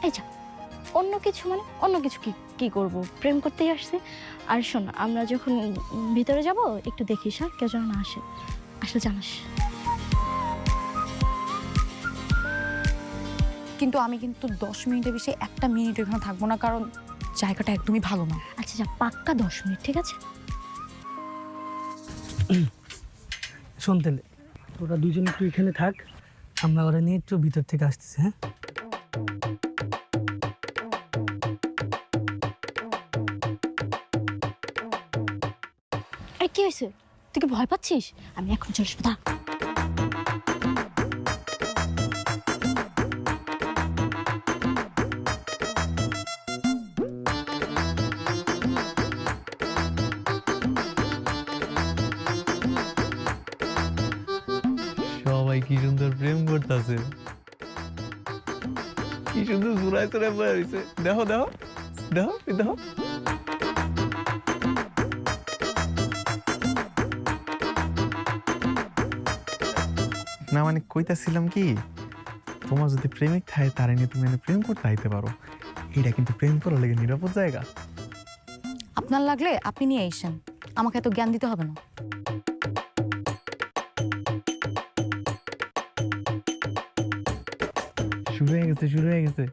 এই যা, অন্য কিছু মানে অন্য কিছু কি কি করব, প্রেম করতেই আসছে। আর শোন, আমরা যখন ভিতরে যাব একটু দেখিস, হ্যাঁ, কেউ যেন না আসে, আসলে জানাস। কিন্তু আমি কিন্তু 10 মিনিটের বেশি একটা মিনিট এখানে থাকবো না, কারণ জায়গাটা একদমই ভালো না। আচ্ছা যা, পাক্কা 10 মিনিট, ঠিক আছে? শুনতে তোরা দুজন একটু এখানে থাক, আমরা ওরা নিয়ে একটু ভিতর থেকে আসতেছি। হ্যাঁ, এই কি হয়েছে? তুই কি ভয় পাচ্ছিস? আমি এখন চলে আসবো, দাঁড়া। সবাই কি সুন্দর প্রেম করতেছে, কি সুন্দর জোড়ায় চড়ায় বয়ে রয়েছে। দেখো দেখো দেখো দেখো, না মানে কইতাছিলাম কি, তোমার যদি প্রেমিক থাকে তারে নিয়ে তুমি প্রেম করতে আইতে পারো। এটা কিন্তু প্রেম করার লাগে নিরাপদ জায়গা। আপনার লাগলে আপনি নিয়ে আইসেন, আমাকে এত জ্ঞান দিতে হবে না। শুরু হয়ে গেছে, শুরু হয়ে গেছে।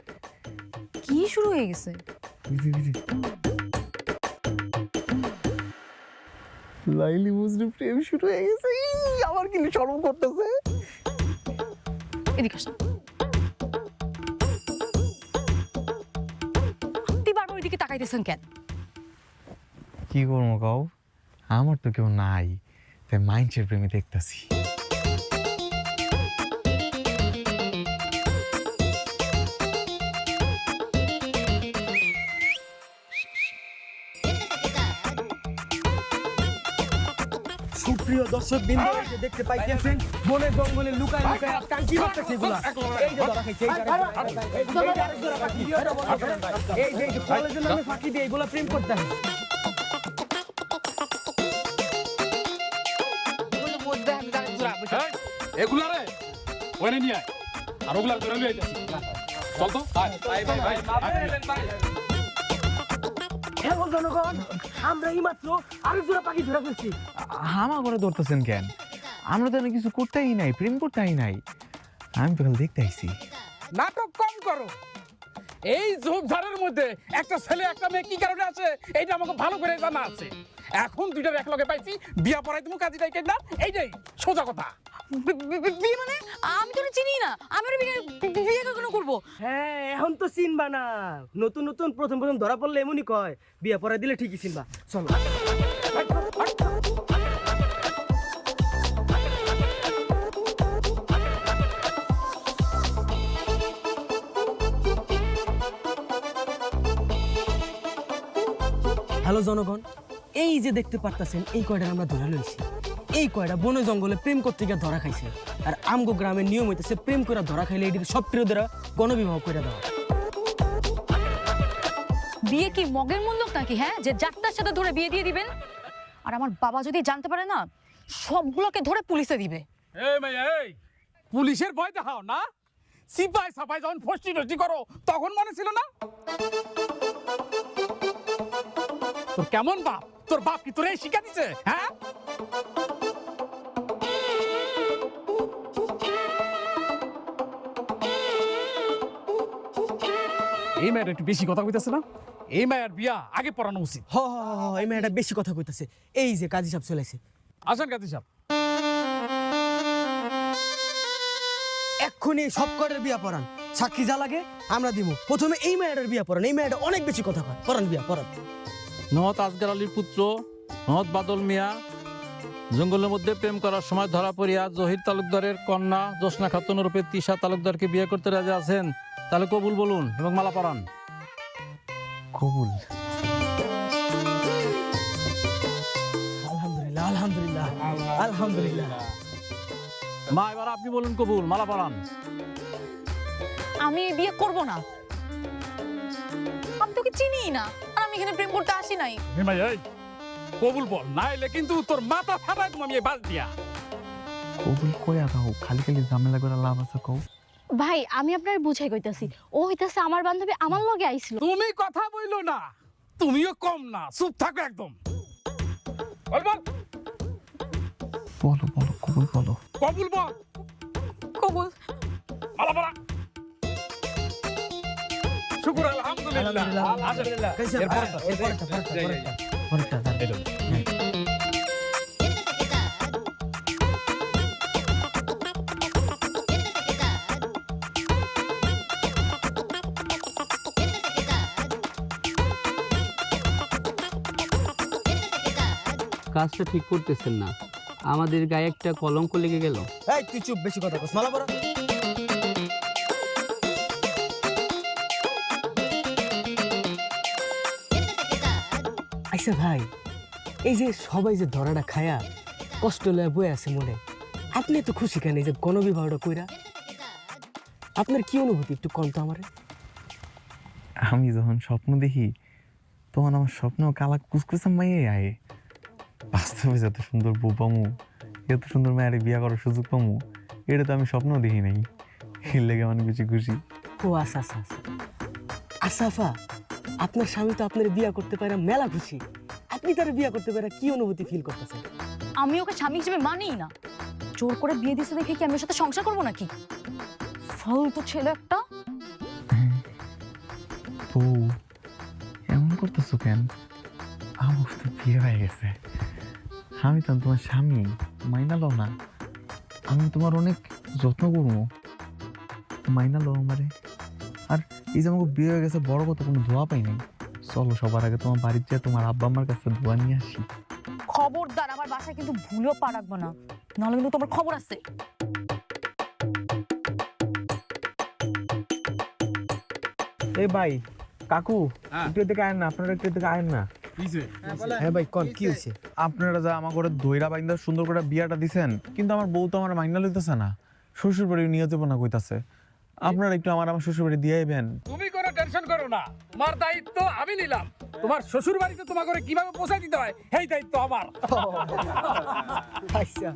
কি শুরু হয়ে গেছে? বুঝি বুঝি, লাইলি মজনু প্রেম শুরু হয়ে গেছে। আমার কি শরম করতেছে। এদিকে আসেন। আপনি বারবার ওইদিকে তাকাইতেছেন কেন? কি করবো কাউ, আমার তো কেউ নাই, তাই মাইন্ডের প্রেমে দেখতেছি। সুপ্রিয় দর্শক বিন্দু, দেখতে পাইতেছেন বনে জঙ্গলে লুকায় লুকায় আজকাল কি করতেছে এগুলা। এই যে ধরা খাইছে, এই যে কলেজের নামে ফাঁকি দিয়ে এগুলা প্রেম করতে হয়। এগুলা রে ওখানে নিয়ে আয়, আর ওগুলা ধরে নিয়ে আইতেছি। চল তো, ভাই ভাই ভাই হ্যাঁ জনগণ, আমরা এই মাত্র আরো জোড়া পাখি ধরে ফেলছি। হামা করে ধরতেছেন কেন? আমরা তো কিছু করতেই নাই, প্রেম করতেই নাই, আমি তো খালি দেখতে আইছি। নাটক কম করো। এই ঝোপঝাড়ের মধ্যে একটা ছেলে একটা মেয়ে কি কারণে আছে এইটা আমাকে ভালো করে জানা আছে। এখন দুইটার এক লগে পাইছি, বিয়া পড়াই তুমি কাজী টাইকের না, এইটাই সোজা কথা। বিয়ে মানে? আমি তো চিনি না, আমি ওর বিয়ে কখনো করবো? হ্যাঁ, এখন তো চিনবা না, নতুন নতুন প্রথম প্রথম ধরা পড়লে এমনই কয়, বিয়ে পড়াই দিলে ঠিকই চিনবা। চলো। হ্যালো জনগণ, এই যে দেখতে পারতেছেন এই কয়টা আমরা ধরা লইছি। এই কয়টা বনে জঙ্গলে প্রেম করতে গিয়ে ধরা খাইছে। আর আমগো গ্রামের নিয়ম হইতেছে প্রেম করে ধরা খাইলে এটির সব প্রিয়দেরা গণবিবাহ করে দেওয়া। বিয়ে কি মগের মুল্লুক নাকি, হ্যাঁ, যে যাত্রার সাথে ধরে বিয়ে দিয়ে দিবেন? আর আমার বাবা যদি জানতে পারে না, সবগুলোকে ধরে পুলিশে দিবে। এই মেয়ে, এই পুলিশের ভয় দেখাও না? সিপাই সাপাই যখন ফষ্টি নষ্টি করো তখন মনে ছিল না? তোর কেমন বাপ? তোর বাপ কি তোর এই শিক্ষা দিছে? হ্যাঁ, এই মেয়ের একটু বেশি কথা কইতেছে না? এই মেয়ের বিয়া আগে পড়ানো উচিত। হ হ হ, এই মেয়েটা বেশি কথা কইতাছে। এই যে কাজী সাহেব চলেছে, আসেন কাজী সাহেব। এক্ষুনি সব কয়টার বিয়া পড়ান। সাক্ষী যা লাগে আমরা দিব। প্রথমে এই মেয়েটার বিয়া পড়ান, এই মেয়েটা অনেক বেশি কথা কয়। পড়ান বিয়া, পড়ান। নহত আজগার আলীর পুত্র নহত বাদল মিয়া জঙ্গলের মধ্যে প্রেম করার সময় ধরা পড়িয়া জহির তালুকদারের কন্যা জোসনা খাতুন রূপে তিশা তালুকদারকে বিয়ে করতে রাজি আছেন? তাহলে কবুল বলুন এবং মালা পরান। কবুল। আলহামদুলিল্লাহ, আলহামদুলিল্লাহ, আলহামদুলিল্লাহ। মা, এবার আপনি বলুন কবুল, মালা পরান। আমি বিয়ে করব না, আমি তোকে চিনি না, আর আমি এখানে প্রেম করতে আসি নাই। এই মেয়ে, এই কবুল বল, নাইলে কিন্তু তোর মাথা ফাটাই তুমি আমি এই বাস দিয়া। কবুল কইয়া দাও, খালি খালি ঝামেলা করে লাভ আছে কও। ভাই আমি আপনার বুঝাই কইতাছি, ও হইতাছে আমার বান্ধবী, আমার লগে আইছিল। তুমি কথা বইলো না, তুমিও কম না, চুপ থাকো একদম। বল বল বলো বলো কবুল বলো। কবুল বল। কবুল। মালা পড়া। শুকুর আলহামদুলিল্লাহ। আলহামদুলিল্লাহ। কাইসা পরেরটা কাজটা ঠিক করতেছেন না, আমাদের গায়ে একটা কলঙ্ক লেগে গেল। এই তুই চুপ, বেশি কথা কস। মালা পড়া। আচ্ছা ভাই, এই যে সবাই যে ধরাটা খায়া কষ্ট লয়ে বয়ে আছে মনে, আপনি তো খুশি কেন এই যে গণবিবাহটা কইরা? আপনার কি অনুভূতি একটু কম তো আমারে? আমি যখন স্বপ্ন দেখি তখন আমার স্বপ্ন কালা কুচকুচা মাইয়ে আয়ে, বাস্তবে যত সুন্দর বউ পামু, এত সুন্দর মেয়ের বিয়া করার সুযোগ পামু, এটা তো আমি স্বপ্নও দেখি নাই। এর লেগে অনেক বেশি খুশি। ও আচ্ছা আচ্ছা আচ্ছা। আসাফা, আপনার স্বামী তো আপনার বিয়া করতে পারে মেলা খুশি, আপনি তার বিয়া করতে পারে কি অনুভূতি ফিল করতেছেন? আমি ওকে স্বামী হিসেবে মানিই না। জোর করে বিয়ে দিছে দেখে কি আমি ওর সাথে সংসার করবো নাকি? ফালতু ছেলে একটা। বউ এমন করতেছো কেন? আমার তো বিয়ে হয়ে গেছে, আমি তো তোমার স্বামী, মাইনা লও না। আমি তোমার অনেক যত্ন করবো, মাইনা লও আমারে। আর এই যে আমাকে বিয়ে হয়ে গেছে বড় কথা, কোনো ধোয়া পাই নাই। চলো সবার আগে তোমার বাড়িতে যেয়ে তোমার আব্বা আমার কাছে ধোয়া নিয়ে আসি। খবরদার আমার বাসায় কিন্তু ভুলেও পা রাখবো না, নাহলে কিন্তু তোমার খবর আছে। এই ভাই কাকু, একটু এদিকে আয়েন না, আপনারা একটু এদিকে আয়েন না। হ্যাঁ ভাই কোন কি হয়েছে? আপনারা যা আমার ঘরে দইরা বাইন্দা সুন্দর করে বিয়াটা দিছেন, কিন্তু আমার বউ তো আমার মাইনা লইতেছে না, শ্বশুর বাড়ি নিয়ে যাবো না কইতাছে। আপনারা একটু আমার শ্বশুর বাড়ি দিয়ে আইবেন। তুমি কোনো টেনশন করো না, তোমার দায়িত্ব আমি নিলাম। তোমার শ্বশুর বাড়িতে তোমার ঘরে কিভাবে পৌঁছে দিতে হয় এই দায়িত্ব আমার। আচ্ছা